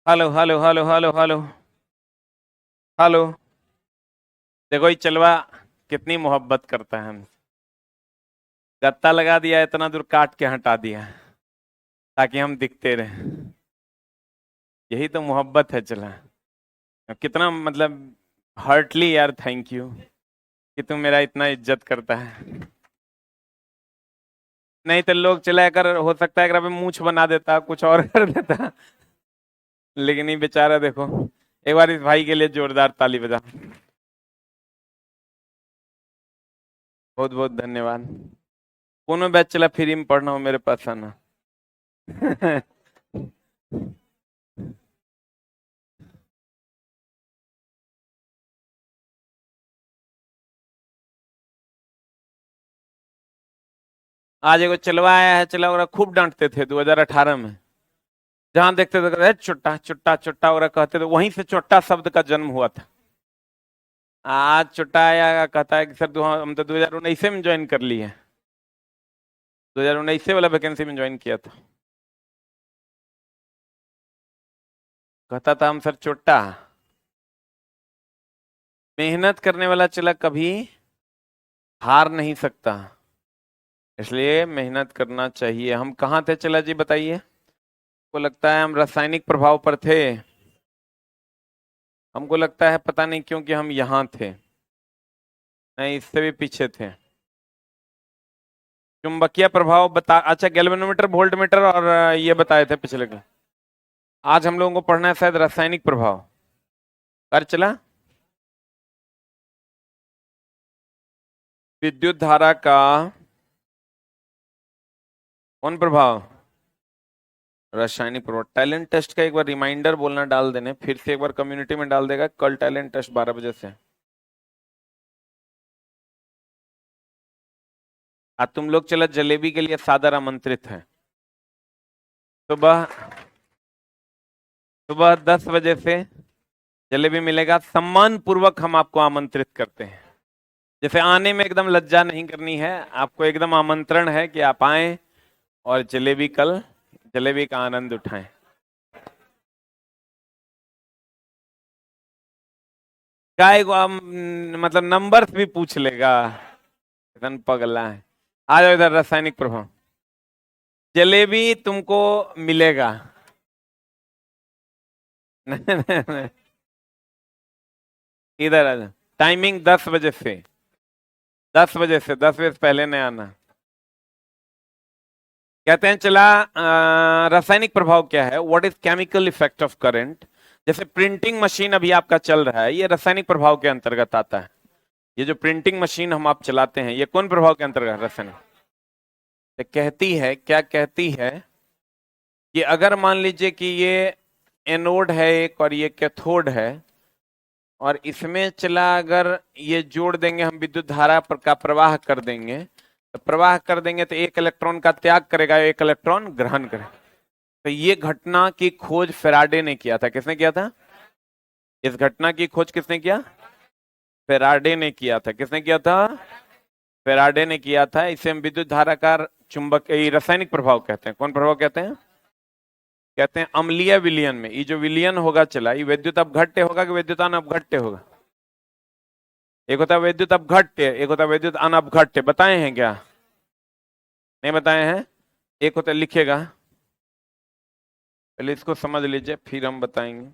Hello hello hello hello hello hello. देखो ये चलवा कितनी मोहब्बत करता है हमसे। गत्ता लगा दिया, इतना दूर काट के हटा दिया ताकि हम दिखते रहे। यही तो मोहब्बत है चला। अब कितना मतलब हार्टली यार, थैंक यू कि तुम मेरा इतना इज्जत करता है। नहीं तो लोग चला कर हो सकता है अगर मूंछ बना देता, कुछ और कर देता। लेकिन ये बेचारा देखो। एक बार इस भाई के लिए जोरदार ताली बजा। बहुत बहुत धन्यवाद। दोनों बैच चला, फ्री में पढ़ना हो मेरे पास आना। आज एगो चलवा आया है, चला ओरा खूब डांटते थे 2018 में। जहां देखते थे कहते, "ए, चुट्टा चुट्टा चुट्टा" ओरा कहते थे, वहीं से चुट्टा शब्द का जन्म हुआ था। आज चुट्टा आया कहता है कि सर हम तो 2019 में ज्वाइन कर लिए। 2019 वाला वैकेंसी में ज्वाइन किया था। कहता था हम सर चुट्टा। मेहनत करने वाला चला कभी हार नहीं सकता, इसलिए मेहनत करना चाहिए। हम कहाँ थे चला जी बताइए। को लगता है हम रासायनिक प्रभाव पर थे। हमको लगता है पता नहीं क्यों कि हम यहाँ थे। नहीं, इससे भी पीछे थे। चुंबकीय प्रभाव बता, अच्छा गैल्वेनोमीटर वोल्ट मीटर और ये बताए थे पिछले के। आज हम लोगों को पढ़ना है शायद रासायनिक प्रभाव। कर चला। विद्युत धारा का कौन प्रभाव? रासायनिक प्रभाव। टैलेंट टेस्ट का एक बार रिमाइंडर बोलना डाल देने, फिर से एक बार कम्युनिटी में डाल देगा, कल टैलेंट टेस्ट 12 बजे से। आज तुम लोग चला जलेबी के लिए सादर आमंत्रित है। सुबह सुबह 10 बजे से जलेबी मिलेगा, सम्मान पूर्वक हम आपको आमंत्रित करते हैं। जैसे आने में एकदम लज्जा नहीं करनी है, आपको एकदम आमंत्रण है कि आप आए और जलेबी कल जलेबी का आनंद उठाएं। काय को मतलब नंबर्स भी पूछ लेगा। एकदम पगला है। आ जाओ इधर, रासायनिक प्रभाव। जलेबी तुमको मिलेगा। नहीं, नहीं, नहीं। इधर आ जाओ। टाइमिंग 10 बजे से। 10 बजे से 10 बजे से पहले नहीं आना। कहते हैं चला रासायनिक प्रभाव क्या है, what is chemical effect of current. जैसे प्रिंटिंग मशीन अभी आपका चल रहा है, ये रासायनिक प्रभाव के अंतर्गत आता है। ये जो प्रिंटिंग मशीन हम आप चलाते हैं, ये कौन प्रभाव के अंतर्गत? रासायनिक। तो कहती है, क्या कहती है कि अगर मान लीजिए कि ये एनोड है एक और ये कैथोड है, और इसमें चला अगर ये जोड़ देंगे हम, विद्युत धारा का प्रवाह कर देंगे, तो प्रवाह कर देंगे तो एक इलेक्ट्रॉन का त्याग करेगा, एक इलेक्ट्रॉन ग्रहण करेगा। तो ये घटना की खोज फेराडे ने किया था। किसने किया था? इस घटना की खोज किसने किया? फेराडे ने किया था। किसने किया था? फेराडे ने किया था। इसे हम विद्युत धारा का चुंबक रासायनिक प्रभाव कहते हैं। कौन प्रभाव कहते हैं? कहते हैं अम्लीय विलयन में ये जो विलयन होगा चला, ये विद्युत अपघट्य होगा कि विद्युतान अपघट्य होगा? एक होता है विद्युत अपघट्य, एक होता है विद्युत अनअपघट्य। बताए हैं क्या? नहीं बताए हैं। एक होता है, लिखेगा पहले इसको समझ लीजिए फिर हम बताएंगे।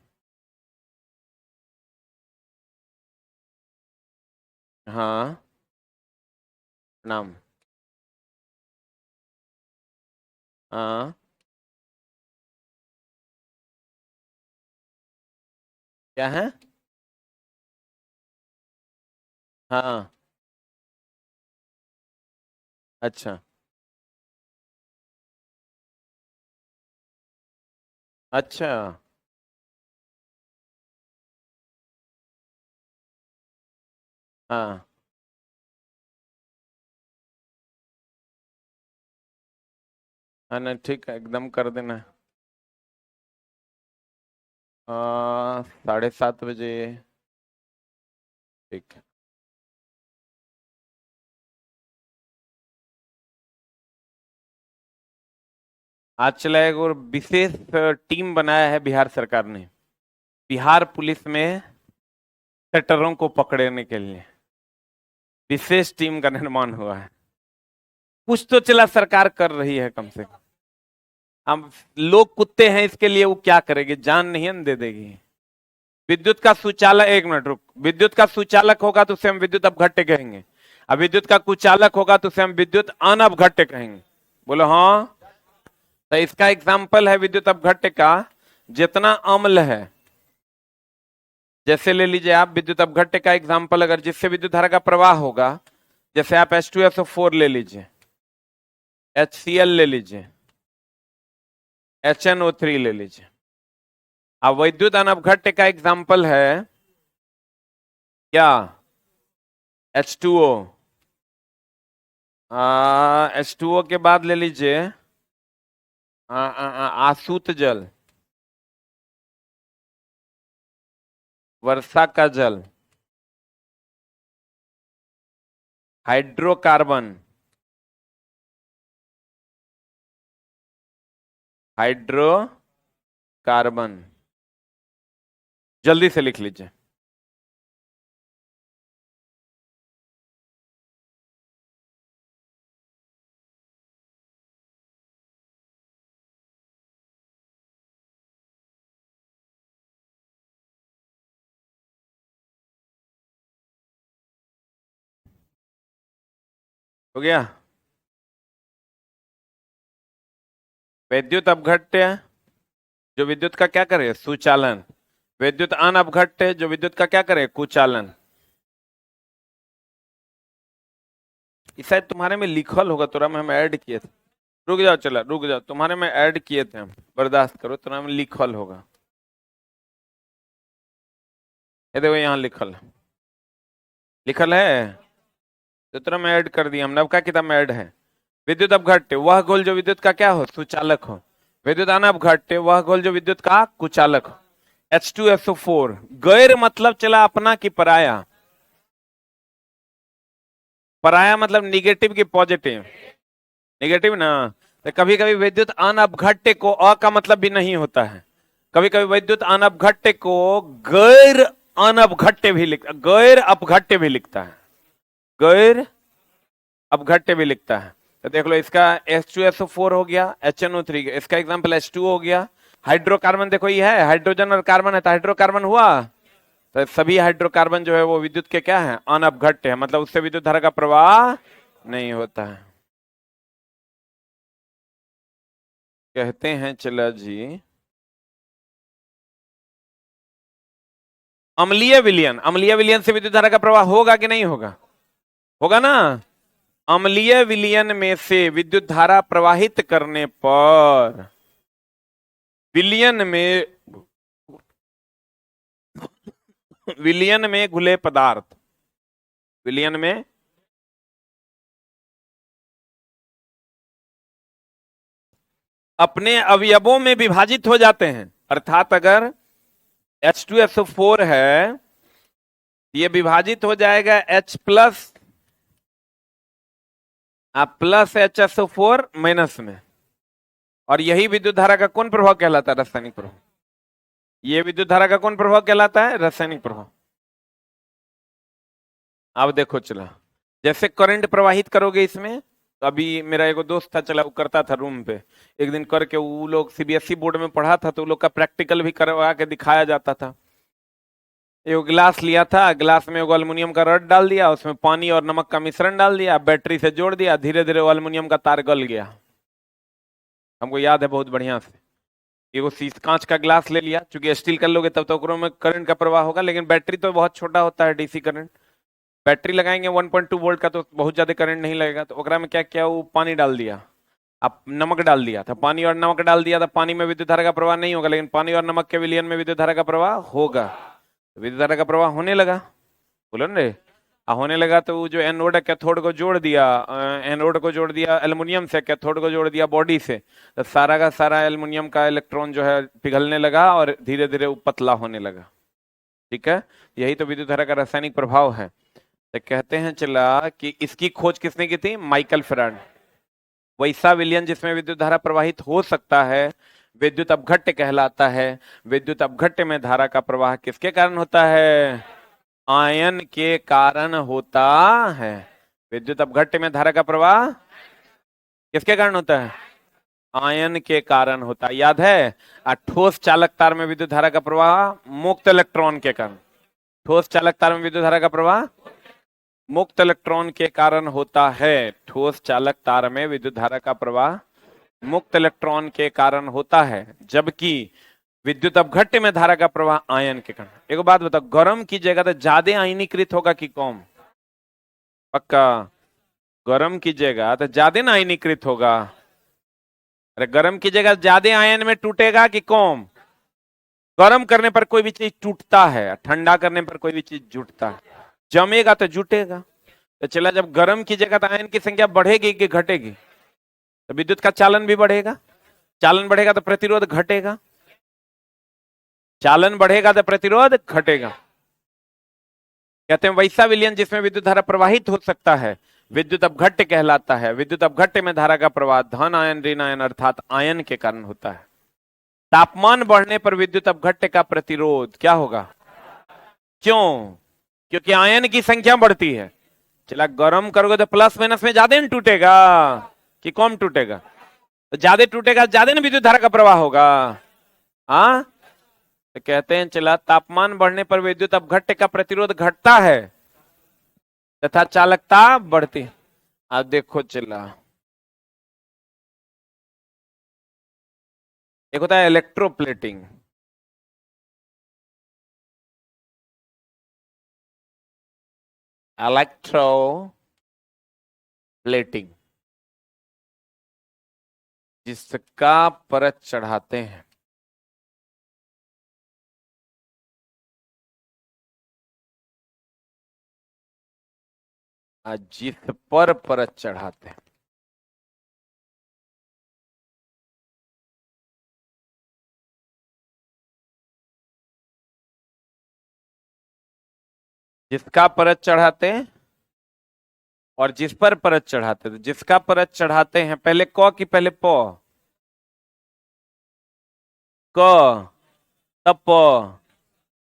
हाँ। नाम। हाँ। क्या है? हाँ। अच्छा। अच्छा। हाँ। हाँ ना, ठीक है, एकदम कर देना। 7:30 बजे। ठीक है। आज चला एक और विशेष टीम बनाया है बिहार सरकार ने, बिहार पुलिस में सेटरों को पकड़ने के लिए विशेष टीम का निर्माण हुआ है। कुछ तो चला सरकार कर रही है कम से कम। हम लोग कुत्ते हैं, इसके लिए वो क्या करेगी, जान नहीं न दे देगी। विद्युत का सुचालक, एक मिनट रुक, विद्युत का सुचालक होगा तो उसे हम विद्युत अपघट्य कहेंगे, अब विद्युत का कुचालक होगा तो उसे हम विद्युत अनअपघट्य कहेंगे। बोलो हाँ। तो इसका एग्जाम्पल है विद्युत अपघट्य का, जितना अम्ल है, जैसे ले लीजिए आप विद्युत अपघट्य का एग्जाम्पल, अगर जिससे विद्युत धारा का प्रवाह होगा, जैसे आप H2SO4 ले लीजिए, HCl ले लीजिए, HNO3 ले लीजिए। अब विद्युत अनअपघट्य का एग्जाम्पल है क्या, H2O, H2O के बाद ले लीजिए आसूत जल, वर्षा का जल, हाइड्रोकार्बन, हाइड्रोकार्बन, जल्दी से लिख लीजिए। हो गया। विद्युत अपघट्य जो विद्युत का क्या करे, सुचालन। विद्युत अनअपघट्य जो विद्युत का क्या करे, कुचालन। इस शायद तुम्हारे में लिखल होगा, तुरा में हम ऐड किए थे। रुक जाओ, चला रुक जाओ, तुम्हारे में ऐड किए थे हम, बर्दाश्त करो, तुरा में लिखल होगा। ये देखो यहाँ लिखल है, लिखल है तो तुरा में ऐड कर दिया हमने। अब क्या किताब में ऐड है, विद्युत अपघट्य वह गोल जो विद्युत का क्या हो, सुचालक हो। विद्युत अनअपघट्य वह गोल जो विद्युत का कुचालक हो। H2SO4 गैर मतलब चला अपना की पराया, पराया मतलब निगेटिव की पॉजिटिव, निगेटिव ना। तो कभी कभी विद्युत अनअपघट्य को अ का मतलब भी नहीं होता है, कभी कभी विद्युत अनअपघट्य को गैर अनअपघट्य भी लिखता, गैर अपघट्य भी लिखता है, गैर अपघट्य भी लिखता है। तो देख लो, इसका H2SO4 हो गया, HNO3, इसका एग्जाम्पल H2 हो गया। हाइड्रोकार्बन देखो ये है, हाइड्रोजन और कार्बन है तो हाइड्रोकार्बन हुआ। तो सभी हाइड्रोकार्बन जो है वो विद्युत के क्या है, अनअपघट्य है, मतलब उससे विद्युत धारा का प्रवाह नहीं होता है। कहते हैं चला जी अम्लीय विलयन, अम्लीय विलयन से विद्युत धारा का प्रवाह होगा कि नहीं होगा, होगा ना। अम्लीय विलयन में से विद्युत धारा प्रवाहित करने पर विलयन में, विलयन में घुले पदार्थ, विलयन में अपने अवयवों में विभाजित हो जाते हैं। अर्थात अगर H2SO4 है, ये विभाजित हो जाएगा H plus plus HSO4 minus में, और यही विद्युत धारा का कौन प्रभाव कहलाता है, रासायनिक प्रभाव। ये विद्युत धारा का कौन प्रभाव कहलाता है, रासायनिक प्रभाव। अब देखो चला, जैसे करंट प्रवाहित करोगे इसमें, तो अभी मेरा एक दोस्त था चला, वो करता था रूम पे, एक दिन करके, वो लोग CBSE बोर्ड में पढ़ा था तो वो लोग का प्रैक्टिकल भी करवा के दिखाया जाता था। एक गिलास लिया था, गिलास में एगो अल्युमिनियम का रड डाल दिया, उसमें पानी और नमक का मिश्रण डाल दिया, बैटरी से जोड़ दिया, धीरे धीरे वो अल्युमिनियम का तार गल गया। हमको याद है बहुत बढ़िया से। एगो शीश कांच का गिलास ले लिया, चूंकि स्टील कर लोगे तब तो ओकरो में करंट का प्रवाह होगा, लेकिन बैटरी तो बहुत छोटा होता है, DC करंट। बैटरी लगाएंगे 1.2 वोल्ट का तो बहुत ज्यादा करंट नहीं लगेगा, तो ओकरा में क्या किया, वो पानी डाल दिया, अब नमक डाल दिया था, पानी और नमक डाल दिया था। पानी में विद्युत धारा का प्रवाह नहीं होगा, लेकिन पानी और नमक के विलयन में विद्युत धारा का प्रवाह होगा। विद्युत धारा का प्रवाह होने लगा, बोलो ना रे। होने लगा तो वो जो एनोड है कैथोड को जोड़ दिया, एनोड को जोड़ दिया एल्युमिनियम से, कैथोड को जोड़ दिया बॉडी से, तो सारा का सारा एल्युमिनियम का इलेक्ट्रॉन जो है पिघलने लगा और धीरे धीरे वो पतला होने लगा। ठीक है, यही तो विद्युत धारा का रासायनिक प्रभाव है। तो कहते हैं चला कि इसकी खोज किसने की थी, माइकल फेराडे। वैसा विलयन जिसमें विद्युत धारा प्रवाहित हो सकता है विद्युत अपघट्य कहलाता है। विद्युत अपघट्य में धारा का प्रवाह किसके कारण होता है? आयन के कारण होता है। विद्युत अपघट्य में धारा का प्रवाह किसके कारण होता है? आयन के कारण होता है। याद है? ठोस चालक तार में विद्युत धारा का प्रवाह मुक्त इलेक्ट्रॉन के कारण। ठोस चालक तार में विद्युत धारा का प्रवाह मुक्त इलेक्ट्रॉन के कारण होता है। ठोस चालक तार में विद्युत धारा का प्रवाह मुक्त इलेक्ट्रॉन के कारण होता है, जबकि विद्युत अपघट्य में धारा का प्रवाह आयन के कारण। एक बात बताओ, गर्म की जगह तो ज्यादा आयनीकृत होगा कि कम? पक्का गर्म की जगह तो ज्यादा ना आयनीकृत होगा। अरे गर्म की जगह ज्यादा आयन में टूटेगा कि कम? गर्म करने पर कोई भी चीज टूटता है, ठंडा करने पर कोई भी चीज जुटता है। जमेगा तो जुटेगा। तो चला, जब गर्म की जगह तो आयन की संख्या बढ़ेगी कि घटेगी? तो विद्युत का चालन भी बढ़ेगा। चालन बढ़ेगा तो प्रतिरोध घटेगा। चालन बढ़ेगा तो प्रतिरोध घटेगा। कहते हैं वैसा विलयन जिसमें विद्युत धारा प्रवाहित हो सकता है विद्युत अपघट्य कहलाता है। विद्युत अपघट्य में धारा का प्रवाह धन आयन ऋण आयन अर्थात आयन के कारण होता है। तापमान बढ़ने पर विद्युत अपघट्य का प्रतिरोध क्या होगा? क्यों? क्योंकि आयन की संख्या बढ़ती है। चला, गर्म करोगे तो प्लस माइनस में ज्यादा टूटेगा कि कम टूटेगा? तो ज्यादा टूटेगा, ज्यादा ना विद्युत धारा का प्रवाह होगा। हाँ, तो कहते हैं चला, तापमान बढ़ने पर विद्युत अपघट्य का प्रतिरोध घटता है तथा चालकता बढ़ती। अब देखो चला, एक होता है इलेक्ट्रोप्लेटिंग। इलेक्ट्रोप्लेटिंग जिसका परत चढ़ाते हैं जिस पर परत चढ़ाते हैं। जिसका परत चढ़ाते हैं और जिस पर परत चढ़ाते हैं। जिसका परत चढ़ाते हैं पहले क की पहले प? क तब प।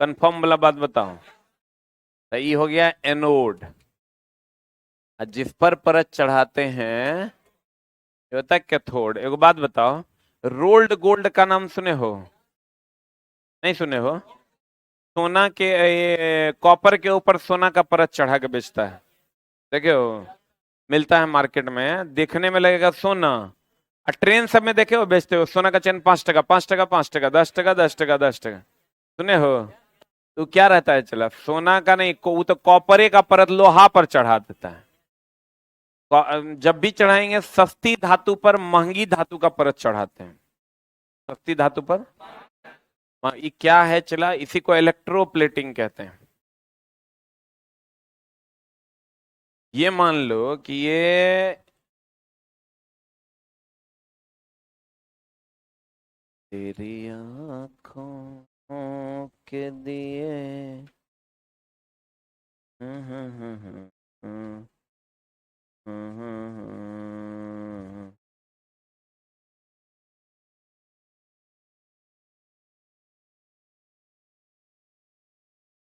कंफर्म वाला बात बताओ। तो ये हो गया एनोड। जिस पर परत चढ़ाते हैं ये होता है कैथोड। एक बात बताओ, रोल्ड गोल्ड का नाम सुने हो? नहीं सुने हो? सोना के, ये कॉपर के ऊपर सोना का परत चढ़ा के बेचता है। देखे हो? मिलता है मार्केट में, देखने में लगेगा सोना। और ट्रेन सब में देखे हो बेचते हो सोना का चेन 5 टका 5 टका 5 टका 10 टका 10 टका 10 टका। सुने हो? तो क्या रहता है? चला, सोना का नहीं, वो तो कॉपरे का परत लोहा पर चढ़ा देता है। जब भी चढ़ाएंगे सस्ती धातु पर महंगी धातु का परत चढ़ाते हैं। सस्ती धातु पर ये क्या है? चला, इसी को इलेक्ट्रोप्लेटिंग कहते हैं। ये मान लो कि ये तेरी आंखों के दिए हम्म हम्म हम्म हम्म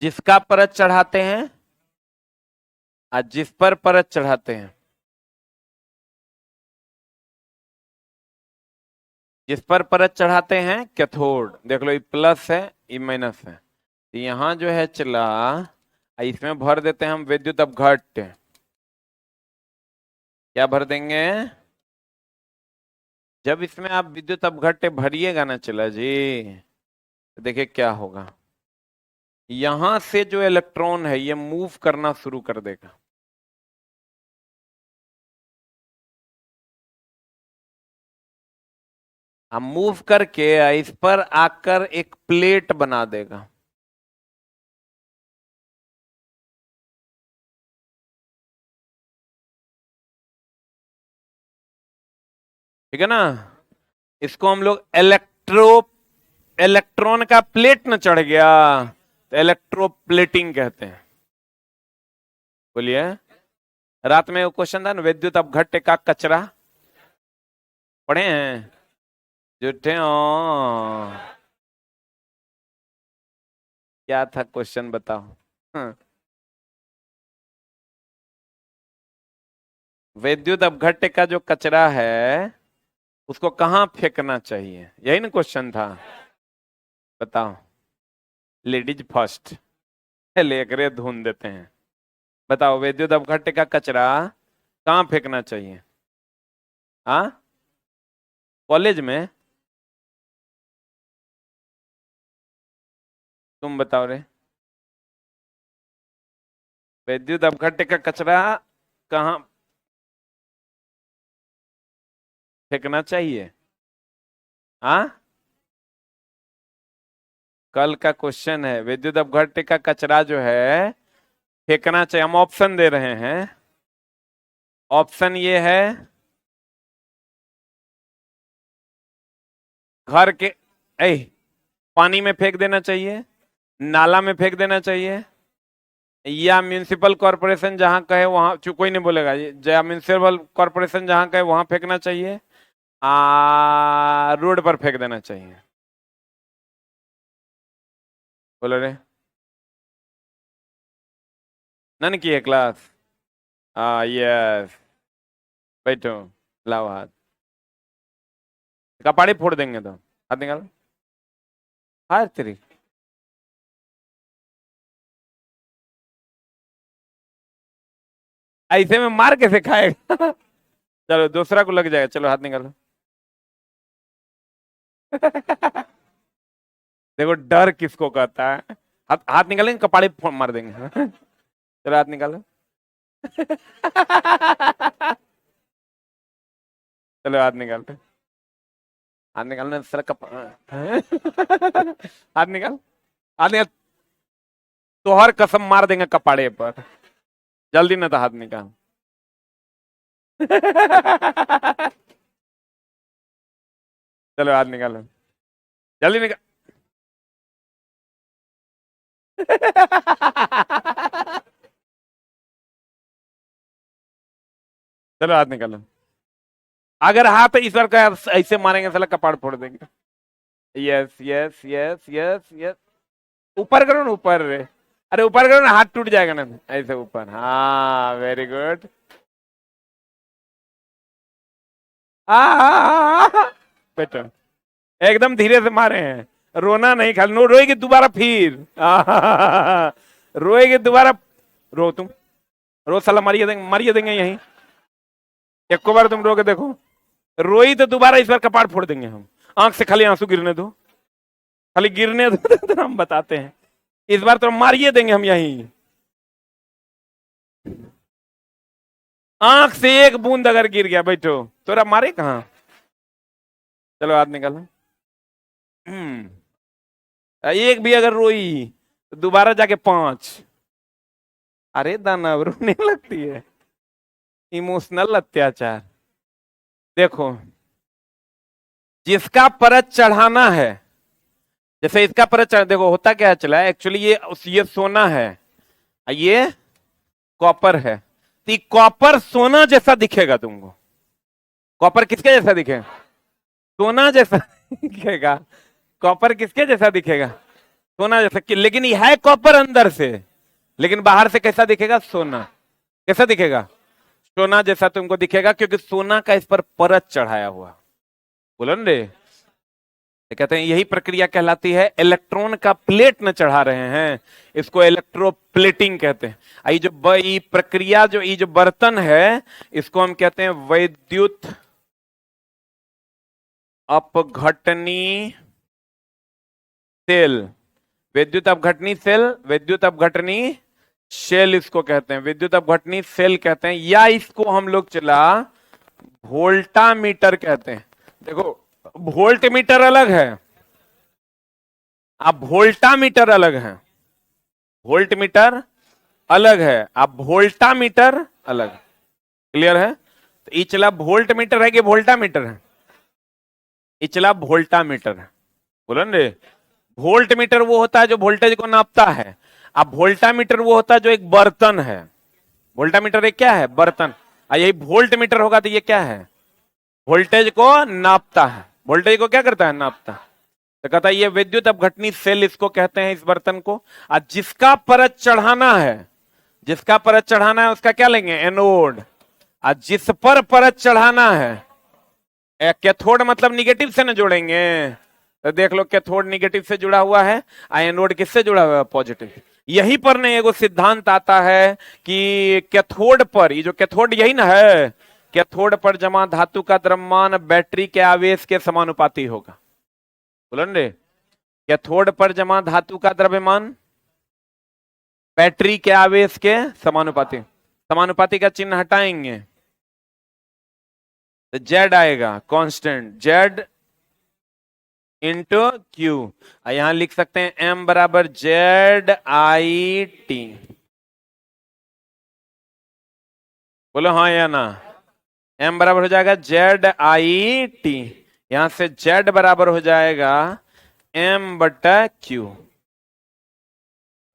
जिसका परत चढ़ाते हैं आज जिस पर परत चढ़ाते हैं, जिस पर परत चढ़ाते हैं कैथोड। देख लो, ये प्लस है ये माइनस है। तो यहां जो है चला, इसमें भर देते हैं हम विद्युत अपघट्य। क्या भर देंगे? जब इसमें आप विद्युत अपघट्य भरिएगा ना चला जी, तो देखिए क्या होगा। यहां से जो इलेक्ट्रॉन है ये मूव करना शुरू कर देगा। हम मूव करके इस पर आकर एक प्लेट बना देगा। ठीक है ना? इसको हम लोग इलेक्ट्रॉन का प्लेट न चढ़ गया तो इलेक्ट्रोप्लेटिंग कहते हैं। बोलिए। रात में वो क्वेश्चन था ना, विद्युत अपघट्य का कचरा। पढ़े हैं? जुटे हो? क्या था क्वेश्चन बताओ। हाँ। विद्युत अपघट्य का जो कचरा है उसको कहाँ फेंकना चाहिए, यही ना क्वेश्चन था। बताओ। लेडीज फर्स्ट, लेकरे ढूंढ देते हैं। बताओ, विद्युत अपघट्य का कचरा कहाँ फेंकना चाहिए? हाँ, कॉलेज में? तुम बताओ रे। विद्युत अपघट्य का कचरा कहाँ फेंकना चाहिए? हाँ, कल का क्वेश्चन है, विद्युत अपघट्य का कचरा जो है फेंकना चाहिए। हम ऑप्शन दे रहे हैं। ऑप्शन ये है, घर के ए पानी में फेंक देना चाहिए, नाला में फेंक देना चाहिए, या म्यूनिसिपल कॉरपोरेशन जहां कहे वहां, कोई नहीं बोलेगा ये, या म्यूनिसिपल कॉरपोरेशन जहां कहे वहां फेंकना चाहिए, रोड पर फेंक देना चाहिए। बोलो रे। नन की है क्लास? यस। बैठो, लाओ हाथ। कपाड़ी फोड़ देंगे तो। हाथ निकालो। हाथ तेरी। ऐसे में मार कैसे खाएगा? चलो दूसरा को लग जाएगा, चलो हाथ निकालो। देखो डर किसको कहता है। हाथ हाथ निकालेंगे, कपाड़ी मार देंगे। चलो हाथ निकालो। चलो हाथ निकालो। हाथ निकालना सर कप। हाथ निकाल। हाथ निकाल। तो हर कसम मार देंगे कपाड़े पर। जल्दी ना तो हाथ निकाल। चलो हाथ निकालो। जल्दी निकाल। चलो हाथ निकालो। अगर हाथ इस बार का ऐसे मारेंगे साला कपाड़ फोड़ देंगे। Yes yes yes yes yes. ऊपर करो ना, ऊपर रे। अरे ऊपर करो ना, हाथ टूट जाएगा ना ऐसे ऊपर। हाँ वेरी गुड। बेटा एकदम धीरे से मारे हैं। रोना नहीं, खाली नो रोएगी दोबारा फिर। रोएगी दोबारा। रो तुम। रो साला, मारिए देंगे यहीं। एक बार तुम रो के देखो। रोई तो दोबारा इस बार कपाड़ फोड़ देंगे हम। आंख से खाली आंसू गिरने दो। खाली गिरने दो तो हम बताते हैं। इस बार तो मारिए देंगे हम यहीं। आंख से एक बूंद अगर गिर गया बैठो तो मारे कहां। चलो हाथ निकालो। एक भी अगर रोई तो दोबारा जाके 5। अरे दानव रोने लगती है। इमोशनल अत्याचार। देखो, जिसका परत चढ़ाना है, जैसे इसका परत चढ़, देखो होता क्या है, चला एक्चुअली ये सोना है, ये कॉपर है। तो ये कॉपर सोना जैसा दिखेगा तुमको। कॉपर किसके जैसा दिखेगा? सोना जैसा दिखेगा। कॉपर किसके जैसा दिखेगा? सोना जैसा लेकिन ये है कॉपर अंदर से, लेकिन बाहर से कैसा दिखेगा? सोना। कैसा दिखेगा? सोना जैसा तुमको दिखेगा, क्योंकि सोना का इस पर परत चढ़ाया हुआ। बोलो ना रे। कहते हैं यही प्रक्रिया कहलाती है, इलेक्ट्रॉन का प्लेट न चढ़ा रहे हैं, इसको इलेक्ट्रोप्लेटिंग कहते हैं। ये जो ये प्रक्रिया, जो ये जो बर्तन है, इसको हम कहते हैं वैद्युत अपघटनी सेल। विद्युत अपघटनी सेल, विद्युत अपघटनी शेल इसको कहते हैं, विद्युत अपघटनी सेल कहते हैं, या इसको हम लोग चला वोल्टामीटर कहते हैं। देखो, वोल्ट मीटर अलग है, अब वोल्टामीटर अलग है। वोल्ट मीटर अलग है, अब वोल्टामीटर अलग। क्लियर है? तो ये चला वोल्ट मीटर है कि वोल्टामीटर है? ये चला वोल्टामीटर है। बोलो ना रे। वोल्ट मीटर वो होता है जो वोल्टेज को नापता है। अब वोल्टामीटर वो होता है जो एक बर्तन है। वोल्टामीटर एक क्या है? बर्तन। यही वोल्ट मीटर होगा तो ये क्या है? वोल्टेज को नापता है, वोल्टेज को क्या करता है, नापता है। तो कहता है ये विद्युत अपघटनी सेल इसको कहते हैं, इस बर्तन को। और जिसका परत चढ़ाना है, जिसका परत चढ़ाना है उसका क्या लेंगे, एनोड। और जिस पर परत चढ़ाना है, कैथोड मतलब निगेटिव से न जोड़ेंगे। तो देख लो कैथोड निगेटिव से जुड़ा हुआ है, एनोड किससे जुड़ा हुआ है, पॉजिटिव। यही पर ने एगो सिद्धांत आता है कि कैथोड पर, ये जो कैथोड यही ना है, कैथोड पर जमा धातु का द्रव्यमान बैटरी के आवेश के समानुपाती होगा। बोलो रे, कैथोड पर जमा धातु का द्रव्यमान बैटरी के आवेश के समानुपाती। समानुपाती का चिन्ह हटाएंगे तो जेड आएगा, कांस्टेंट जेड इंटू क्यू। यहां लिख सकते हैं एम बराबर जेड आई टी। बोलो हाँ या ना। एम बराबर हो जाएगा जेड आई टी, यहां से जेड बराबर हो जाएगा एम बटा क्यू।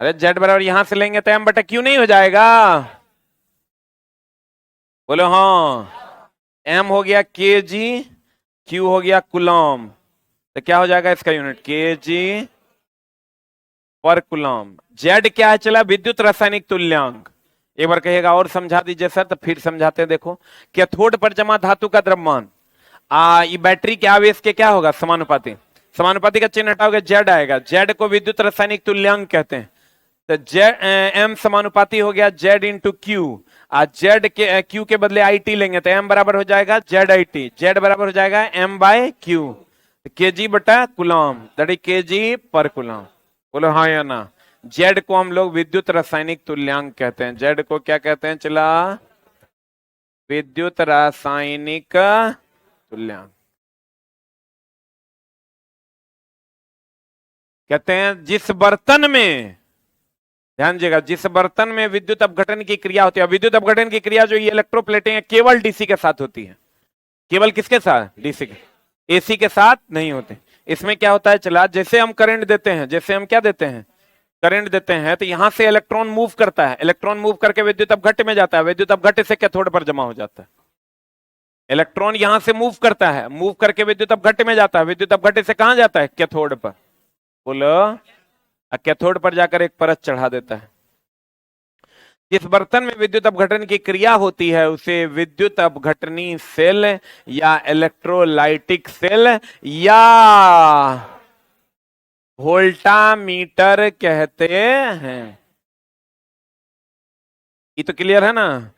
अरे जेड बराबर यहां से लेंगे तो एम बटा क्यू नहीं हो जाएगा। बोलो हाँ। एम हो गया के जी, क्यू हो गया कुलॉम। तो क्या हो जाएगा इसका यूनिट, के जी पर कुलॉम। जेड क्या है, चला विद्युत रासायनिक तुल्यांक। एक बार कहिएगा और समझा दीजिए सर, तो फिर समझाते हैं। देखो कैथोड पर जमा धातु का द्रव्यमान ये बैटरी के आवेश के क्या होगा, समानुपाती। समानुपाती का चिन्ह हटाओगे जेड आएगा, जेड को विद्युत रासायनिक तुल्यांक कहते हैं। तो जेड एम समानुपाती हो गया जेड इंटू क्यू। आज जेड के क्यू के बदले आई टी लेंगे तो एम बराबर हो जाएगा जेड आई टी, जेड बराबर हो जाएगा एम बाय क्यू, के जी बटा कुलॉम, दैट इज के जी पर कुलॉम। बोलो हाँ या ना। जेड को हम लोग विद्युत रासायनिक तुल्यांक कहते हैं। जेड को क्या कहते हैं, चला विद्युत रासायनिक तुल्यांक कहते हैं। जिस बर्तन में, ध्यान दीजिएगा, जिस बर्तन में विद्युत अपघटन की क्रिया होती है, विद्युत अपघटन की क्रिया जो ये इलेक्ट्रोप्लेटिंग है केवल डीसी के साथ होती है। केवल किसके साथ, डीसी के, एसी के साथ नहीं होते। इसमें क्या होता है, चला जैसे हम करंट देते हैं, जैसे हम क्या देते हैं, करंट देते हैं, तो यहां से इलेक्ट्रॉन मूव करता है, इलेक्ट्रॉन मूव करके विद्युत अपघट्य में जाता है, विद्युत अपघट्य से कैथोड पर जमा हो जाता है। इलेक्ट्रॉन यहां से मूव करता है, मूव करके विद्युत अपघट्य में जाता है, विद्युत अपघट्य से कहां जाता है, कैथोड पर। बोलो, कैथोड पर जाकर एक परत चढ़ा देता है। जिस बर्तन में विद्युत अपघटन की क्रिया होती है उसे विद्युत अपघटनी सेल या इलेक्ट्रोलाइटिक सेल या वोल्टामीटर कहते हैं। ये तो क्लियर है ना।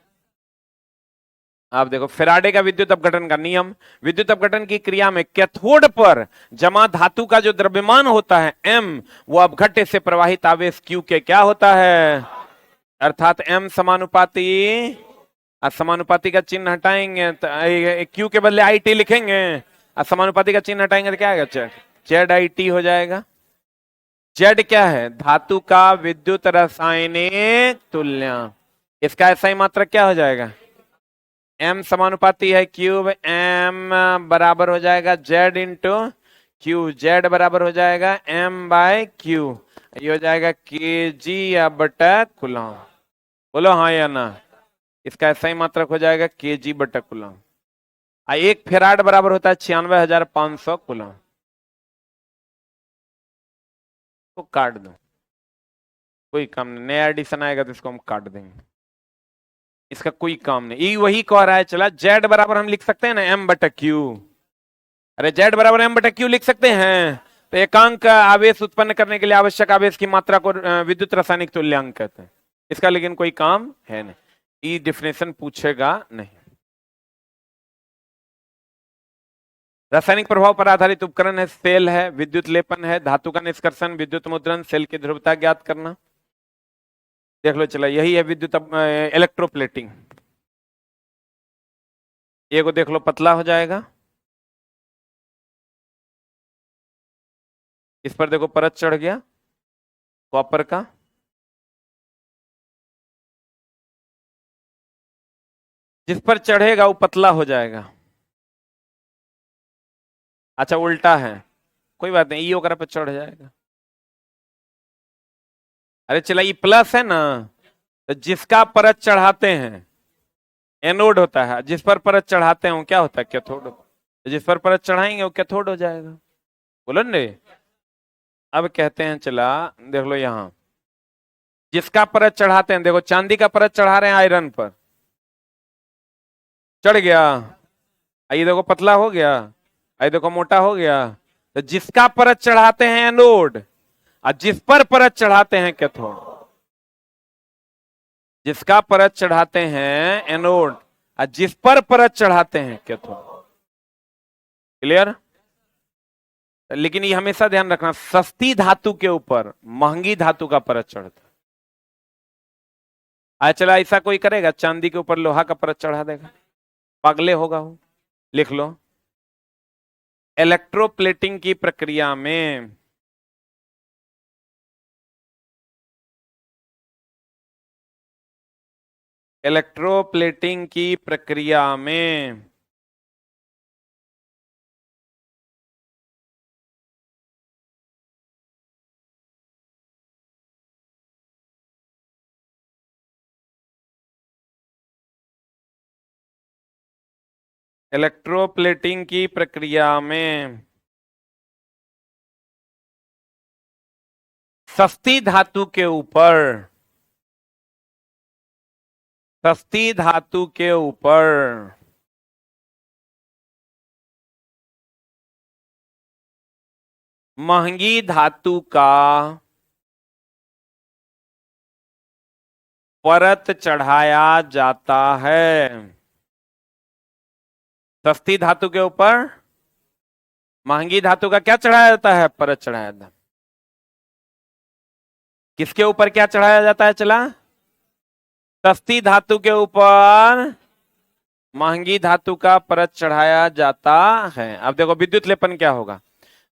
आप देखो फेराडे का विद्युत अपघटन का नियम, विद्युत अपघटन की क्रिया में कैथोड पर जमा धातु का जो द्रव्यमान होता है एम, वो अपघट्य से प्रवाहित आवेश क्यू के क्या होता है, अर्थात एम समानुपाती। समानुपाती का चिन्ह हटाएंगे तो क्यू के बदले आई टी लिखेंगे, और समानुपाती का चिन्ह हटाएंगे तो क्या आएगा, जेड, जेड आई टी हो जाएगा। जेड क्या है, धातु का विद्युत रासायनिक तुल्यांक। इसका ऐसा ही मात्रक क्या हो जाएगा, एम समानुपाती है क्यूब, एम बराबर हो जाएगा जेड इंटू क्यू, जेड बराबर हो जाएगा एम बाय क्यू, ये हो जाएगा के जी या बटा कुलॉम। बोलो हाँ या ना। इसका ऐसा ही मात्रक हो जाएगा के जी बटा कुलॉम। एक फेराड बराबर होता है 96,500 कुलॉम। तो काट दो, कोई काम नहीं, नया एडिशन आएगा तो इसको हम काट देंगे, इसका कोई काम नहीं। ये वही कह रहा है, चला जेड बराबर हम लिख सकते हैं ना एम बटा क्यू। अरे जेड बराबर एम बटा क्यू लिख सकते हैं। तो एकांक आवेश उत्पन्न करने के लिए आवश्यक आवेश की मात्रा को विद्युत रासायनिक तुल्यांक कहते हैं। इसका लेकिन कोई काम है नहीं, ये डिफिनेशन पूछेगा नहीं। रासायनिक प्रभाव पर आधारित उपकरण है, सेल है, विद्युत लेपन है, धातु का निष्कर्षण, विद्युत मुद्रण, सेल की ध्रुवता ज्ञात करना। देख लो, चला यही है विद्युत इलेक्ट्रोप्लेटिंग। ये को देख लो पतला हो जाएगा, इस पर देखो परत चढ़ गया कॉपर का, जिस पर चढ़ेगा वो पतला हो जाएगा। अच्छा उल्टा है, कोई बात नहीं, ई वगैरह पर चढ़ जाएगा। अरे चला ये प्लस है ना, तो जिसका परत चढ़ाते हैं एनोड होता है, जिस पर परत चढ़ाते हैं वो क्या होता है, कैथोड। तो जिस पर परत चढ़ाएंगे वो कैथोड हो जाएगा। बोलो ने। अब कहते हैं चला, देख लो यहां जिसका परत चढ़ाते हैं, देखो चांदी का परत चढ़ा रहे हैं आयरन पर, चढ़ गया, ये देखो पतला हो गया, ये देखो मोटा हो गया। तो जिसका परत चढ़ाते हैं एनोड और जिस पर परत चढ़ाते हैं कैथोड, जिसका परत चढ़ाते हैं एनोड और जिस पर परत चढ़ाते हैं कैथोड। क्लियर? लेकिन ये हमेशा ध्यान रखना, सस्ती धातु के ऊपर महंगी धातु का परत चढ़ता है। आज चला ऐसा कोई करेगा चांदी के ऊपर लोहा का परत चढ़ा देगा? पागले होगा वो। लिख लो, इलेक्ट्रोप्लेटिंग की प्रक्रिया में इलेक्ट्रोप्लेटिंग की प्रक्रिया में इलेक्ट्रोप्लेटिंग की प्रक्रिया में सस्ती धातु के ऊपर, सस्ती धातु के ऊपर महंगी धातु का परत चढ़ाया जाता है। सस्ती धातु के ऊपर महंगी धातु का क्या चढ़ाया जाता है? परत चढ़ाया जाता है। किसके ऊपर क्या चढ़ाया जाता है? चला, सस्ती धातु के ऊपर महंगी धातु का परत चढ़ाया जाता है। अब देखो विद्युत लेपन क्या होगा,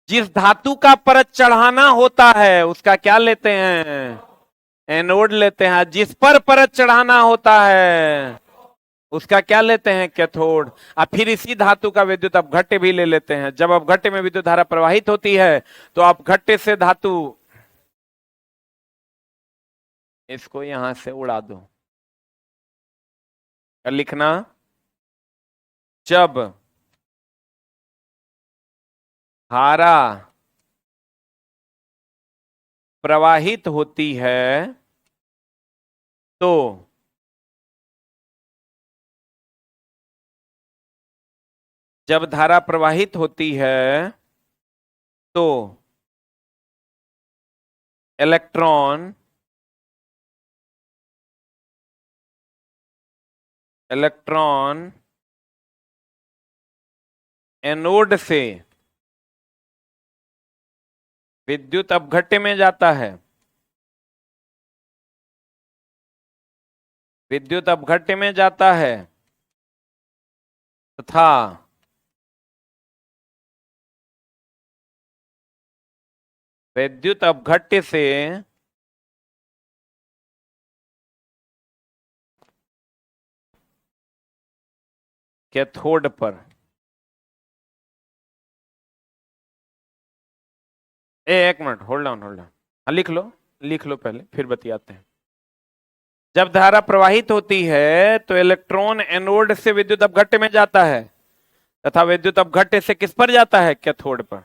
जिस धातु का परत चढ़ाना होता है उसका क्या लेते हैं? एनोड लेते हैं। जिस पर परत चढ़ाना होता है उसका क्या लेते हैं? कैथोड। और फिर इसी धातु का विद्युत अपघट्य भी ले लेते हैं। जब अपघट्य में विद्युत धारा प्रवाहित होती है तो अपघट्य से धातु, इसको यहां से उड़ा दो, लिखना जब धारा प्रवाहित होती है तो जब धारा प्रवाहित होती है तो इलेक्ट्रॉन एनोड से विद्युत अपघट्य में जाता है, विद्युत अपघट्य में जाता है तथा विद्युत अपघट्य से कैथोड पर, एक minute, hold on hold on, लिख लो, लिख लो पहले फिर बतियाते हैं। जब धारा प्रवाहित होती है तो इलेक्ट्रॉन एनोड से विद्युत अपघट्य में जाता है तथा विद्युत अपघट्य से किस पर जाता है? कैथोड पर।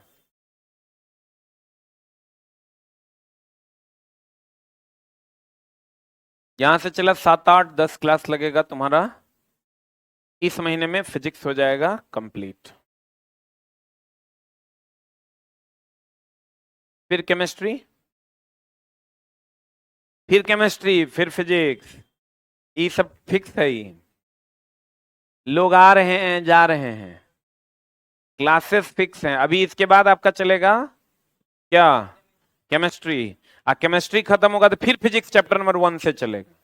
यहां से चला 7, 8, 10 क्लास लगेगा तुम्हारा, इस महीने में फिजिक्स हो जाएगा कंप्लीट। फिर केमिस्ट्री, फिर केमिस्ट्री, फिर फिजिक्स, ये सब फिक्स है। ही लोग आ रहे हैं जा रहे हैं, क्लासेस फिक्स हैं। अभी इसके बाद आपका चलेगा क्या? केमिस्ट्री। केमिस्ट्री खत्म होगा तो फिर फिजिक्स चैप्टर नंबर 1 से चलेगा।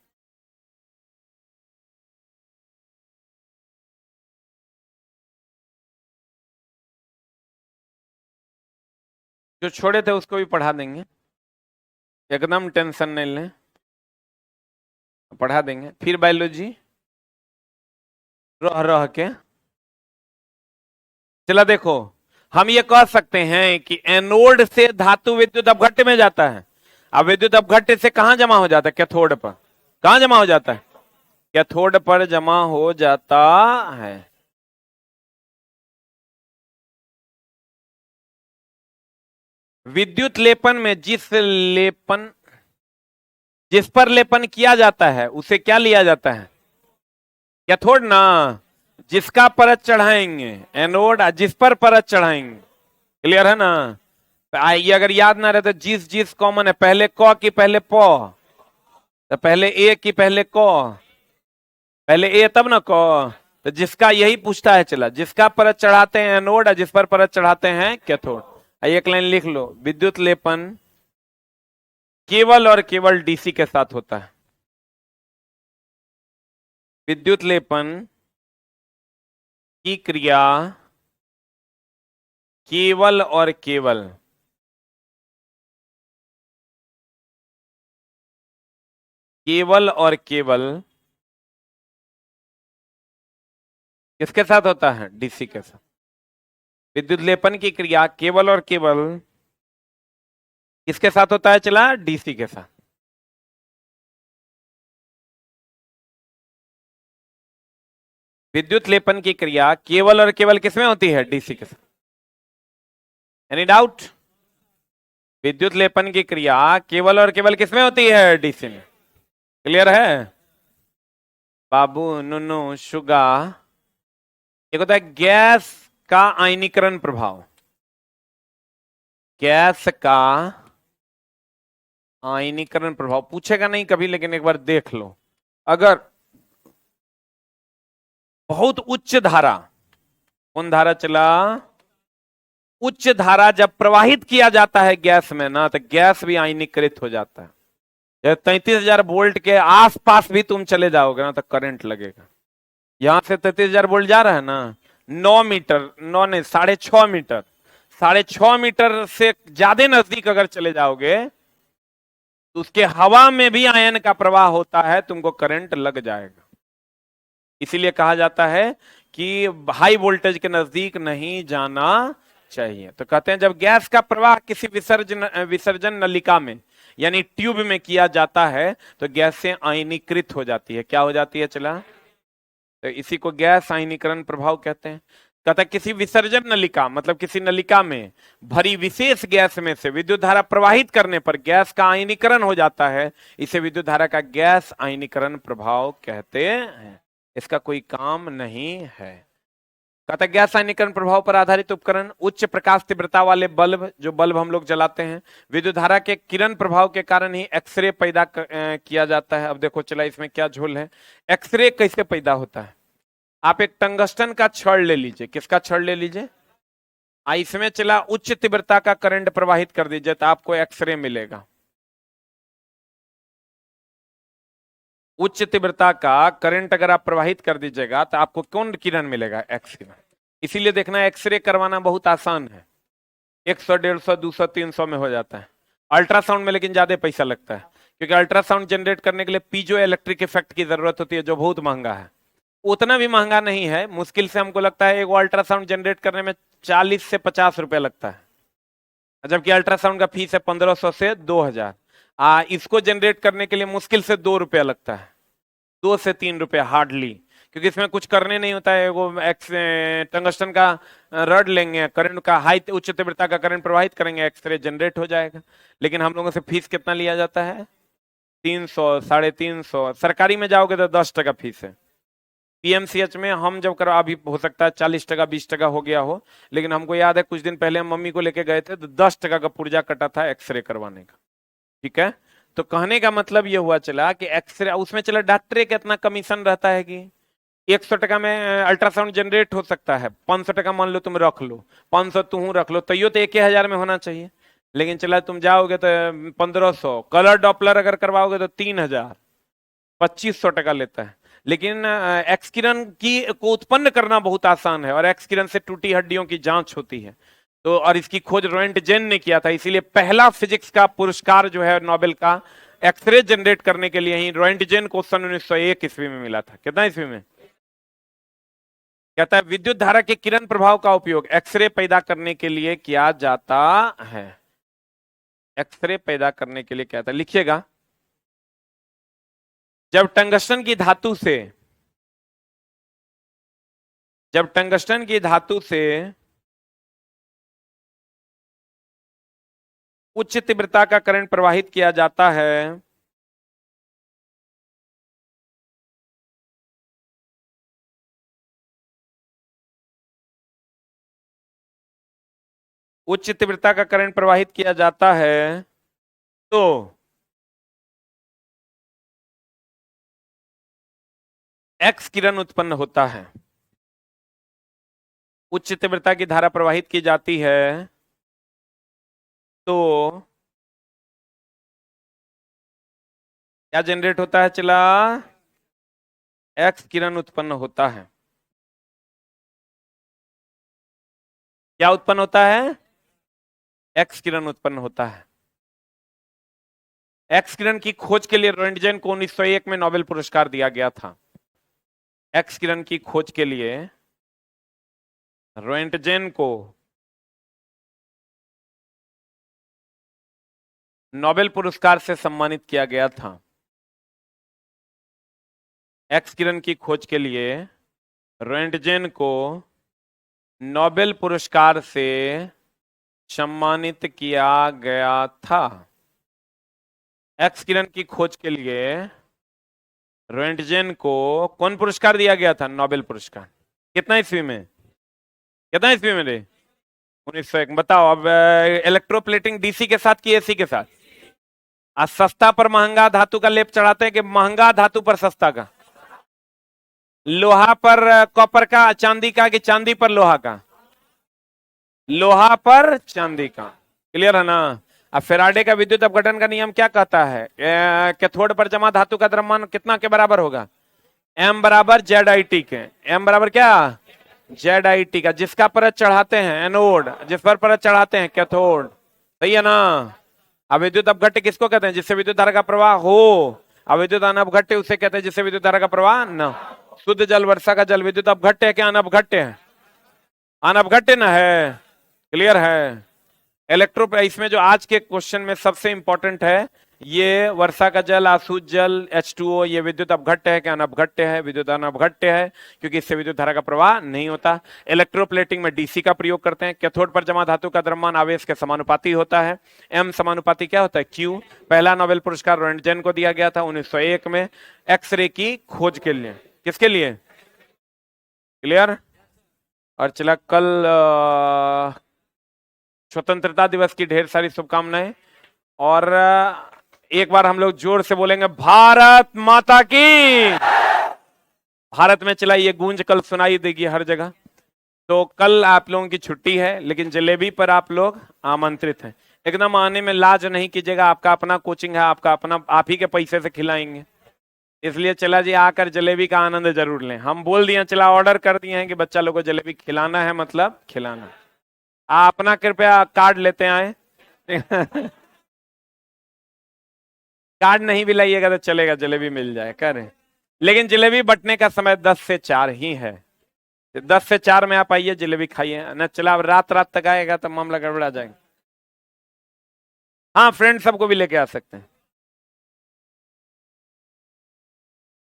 जो छोड़े थे उसको भी पढ़ा देंगे, एकदम टेंशन नहीं लें, पढ़ा देंगे। फिर बायोलॉजी रह रह के, चला देखो, हम ये कह सकते हैं कि एनोड से धातु विद्युत अपघट्य में जाता है। अब विद्युत अपघट्य से कहां जमा हो जाता है? कैथोड पर। कहां जमा हो जाता है? कैथोड पर जमा हो जाता है। विद्युत लेपन में जिस पर लेपन किया जाता है उसे क्या लिया जाता है? कैथोड ना। जिसका परत चढ़ाएंगे एनोड, जिस पर परत चढ़ाएंगे। क्लियर है ना? ये अगर याद ना रहे तो जिस जिस कॉमन है, पहले क की पहले प, तो पहले ए की पहले क, पहले ए तब ना क। तो जिसका यही पूछता है, चला जिसका परत चढ़ाते हैं एनोड, जिस पर परत चढ़ाते हैं कैथोड। एक लाइन लिख लो, विद्युत लेपन केवल और केवल डीसी के साथ होता है। विद्युत लेपन की क्रिया केवल और केवल किसके साथ होता है? डीसी के साथ। विद्युत लेपन की क्रिया केवल और केवल किसके साथ होता है? चला डीसी के साथ। विद्युत लेपन की क्रिया केवल और केवल किसमें होती है? डीसी के साथ। Any doubt? विद्युत लेपन की क्रिया केवल और केवल किसमें होती है? डीसी में। क्लियर है बाबू? नुनू शुगा। एक होता है गैस का आयनीकरण प्रभाव। गैस का आयनीकरण प्रभाव पूछेगा नहीं कभी, लेकिन एक बार देख लो। अगर बहुत उच्च धारा, कौन धारा चला? उच्च धारा जब प्रवाहित किया जाता है गैस में ना, तो गैस भी आयनीकृत हो जाता है। 33,000 वोल्ट के आसपास भी तुम चले जाओगे ना तो करंट लगेगा। यहां से 33,000 वोल्ट जा रहा है ना, 9 मीटर, 9 नहीं 6.5 मीटर, 6.5 मीटर से ज्यादा नजदीक अगर चले जाओगे तो उसके हवा में भी आयन का प्रवाह होता है, तुमको करंट लग जाएगा। इसीलिए कहा जाता है कि हाई वोल्टेज के नजदीक नहीं जाना चाहिए। तो कहते हैं जब गैस का प्रवाह किसी विसर्जन नलिका में यानी ट्यूब में किया जाता है तो गैसें आयनीकृत हो जाती है। क्या हो जाती है? चला, तो इसी को गैस आयनीकरण प्रभाव कहते हैं। कहता है किसी विसर्जन नलिका मतलब किसी नलिका में भरी विशेष गैस में से विद्युत धारा प्रवाहित करने पर गैस का आयनीकरण हो जाता है। इसे विद्युत धारा का गैस आयनीकरण प्रभाव कहते हैं। इसका कोई काम नहीं है। कहता है गैस आयनीकरण प्रभाव पर आधारित उपकरण, उच्च प्रकाश तीव्रता वाले बल्ब, जो बल्ब हम लोग जलाते हैं, विद्युत धारा के किरण प्रभाव के कारण ही एक्सरे पैदा किया जाता है। अब देखो चला इसमें क्या झोल है। एक्सरे कैसे पैदा होता है? आप एक टंगस्टन का छड़ ले लीजिए। किसका छड़ ले लीजिए? इसमें चला उच्च तीव्रता का करंट प्रवाहित कर दीजिए तो आपको एक्सरे मिलेगा। उच्च तीव्रता का करंट अगर आप प्रवाहित कर दीजिएगा तो आपको कौन किरण मिलेगा? एक्स किरण। इसीलिए देखना एक्सरे करवाना बहुत आसान है। 100, 150, 200, 300 में हो जाता है। अल्ट्रासाउंड में लेकिन ज्यादा पैसा लगता है, क्योंकि अल्ट्रासाउंड जनरेट करने के लिए पीजो इलेक्ट्रिक इफेक्ट की जरूरत होती है, जो बहुत महंगा है। उतना भी महंगा नहीं है, मुश्किल से हमको लगता है एक अल्ट्रासाउंड जनरेट करने में 40 से 50 रुपया लगता है, जबकि अल्ट्रासाउंड का फीस है 1500 से 2000। इसको जनरेट करने के लिए मुश्किल से 2 रुपया लगता है, 2 से 3 रुपया हार्डली, क्योंकि इसमें कुछ करने नहीं होता है। वो टंगस्टन का रड लेंगे, करंट का हाई उच्च तीव्रता का करंट प्रवाहित करेंगे, एक्सरे जनरेट हो जाएगा। लेकिन हम लोगों से फीस कितना लिया जाता है? 300, 350। सरकारी में जाओगे तो 10 टका फीस है। पीएमसीएच में हम जब करो, अभी हो सकता है 40 टका 20 टका हो गया हो, लेकिन हमको याद है कुछ दिन पहले हम मम्मी को लेके गए थे तो 10 टका का पुर्जा कटा था एक्सरे करवाने का। ठीक है, तो कहने का मतलब ये हुआ चला कि एक्सरे उसमें चला डॉक्टर का इतना कमीशन रहता है कि 100 टका में अल्ट्रासाउंड जनरेट हो सकता है, 500 टका मान लो तुम रख लो, 500 तुम रख लो, तैयो तो 1,000 में होना चाहिए। लेकिन चला तुम जाओगे तो 1500, कलर डॉपलर अगर करवाओगे तो 3,000, 2,500 टका लेता है। लेकिन एक्स किरण की को उत्पन्न करना बहुत आसान है, और एक्स किरण से टूटी हड्डियों की जांच होती है। तो और इसकी खोज रोएंटजेन ने किया था, इसीलिए पहला फिजिक्स का पुरस्कार जो है नोबेल का एक्सरे जनरेट करने के लिए ही रोएंटजेन को सन 1901 ईस्वी में मिला था। कितना ईस्वी में? कहता है विद्युत धारा के किरण प्रभाव का उपयोग एक्सरे पैदा करने के लिए किया जाता है। एक्सरे पैदा करने के लिए कहता है, लिखिएगा, जब टंगस्टन की धातु से जब टंगस्टन की धातु से उच्च तीव्रता का करंट प्रवाहित किया जाता है उच्च तीव्रता का करंट प्रवाहित किया जाता है तो एक्स किरण उत्पन्न होता है। उच्च तीव्रता की धारा प्रवाहित की जाती है तो क्या जनरेट होता है चला, एक्स किरण उत्पन्न होता है। क्या उत्पन्न होता है, एक्स किरण उत्पन्न होता है। एक्स किरण की खोज के लिए रोएंटजेन को 1901 में नोबेल पुरस्कार दिया गया था। एक्स किरण की खोज के लिए रोएंटजेन को नोबेल पुरस्कार से सम्मानित किया गया था। एक्स किरण की खोज के लिए रोएंटजेन को नोबेल पुरस्कार से सम्मानित किया गया था। एक्स किरण की खोज के लिए रोएंटजेन को कौन पुरस्कार दिया गया था, नोबेल पुरस्कार। कितना ईस्वी में, कितना ईस्वी में रे, 1901। बताओ अब इलेक्ट्रोप्लेटिंग डीसी के साथ की एसी के साथ। आज सस्ता पर महंगा धातु का लेप चढ़ाते हैं कि महंगा धातु पर सस्ता का, लोहा पर कॉपर का, चांदी का, कि चांदी पर लोहा का, लोहा पर चांदी का। क्लियर है ना। अब फेराडे का विद्युत अपघटन का नियम क्या कहता है, कैथोड पर जमा धातु का द्रव्यमान कितना के बराबर होगा, एम बराबर जेड आई टी के। एम बराबर क्या, जेड आई टी का। जिसका परत चढ़ाते हैं एनोड, जिस पर परत चढ़ाते हैं कैथोड। सही है ना। अब विद्युत अपघट्य किसको कहते हैं, जिससे विद्युत धारा का प्रवाह हो। अब विद्युत अनपघट्य उसे कहते हैं जिससे विद्युत धारा का प्रवाह न। शुद्ध जल, वर्षा का जल विद्युत अपघट्य है क्या अनपघट्य है, अनपघट्य न है। क्लियर है। इलेक्ट्रो, इसमें जो आज के क्वेश्चन में सबसे इंपॉर्टेंट है, ये वर्षा का जल, आसूत जल, H2O, ये विद्युत अपघट्य है क्या अनपघट्य है, विद्युत अनपघट्य है क्योंकि इससे विद्युत धारा का प्रवाह नहीं होता। इलेक्ट्रोप्लेटिंग में डीसी का प्रयोग करते हैं। कैथोड पर जमा धातु का द्रव्यमान आवेश के समानुपाती होता है। एम समानुपाती क्या होता है, क्यू। पहला नोबेल पुरस्कार रोएंटजेन को दिया गया था 1901 में एक्सरे की खोज के लिए। किसके लिए, क्लियर। और चला कल स्वतंत्रता दिवस की ढेर सारी शुभकामनाएं। और एक बार हम लोग जोर से बोलेंगे भारत माता की। भारत में चला ये गूंज कल सुनाई देगी हर जगह। तो कल आप लोगों की छुट्टी है, लेकिन जलेबी पर आप लोग आमंत्रित हैं। एकदम आने में लाज नहीं कीजिएगा, आपका अपना कोचिंग है, आपका अपना, आप ही के पैसे से खिलाएंगे। इसलिए चला जी आकर जलेबी का आनंद जरूर लें। हम बोल दिए, चला ऑर्डर कर दिए हैं कि बच्चा लोगों को जलेबी खिलाना है, मतलब खिलाना। आप अपना कृपया कार्ड लेते आए। कार्ड नहीं भी लाइएगा तो चलेगा, जलेबी मिल जाए करें। लेकिन जलेबी बंटने का समय 10 से 4 ही है। 10 से 4 में आप आइए, जलेबी खाइए ना। चला अब रात रात तक आएगा तो मामला गड़बड़ा जाएगा। हाँ फ्रेंड सबको भी लेके आ सकते हैं।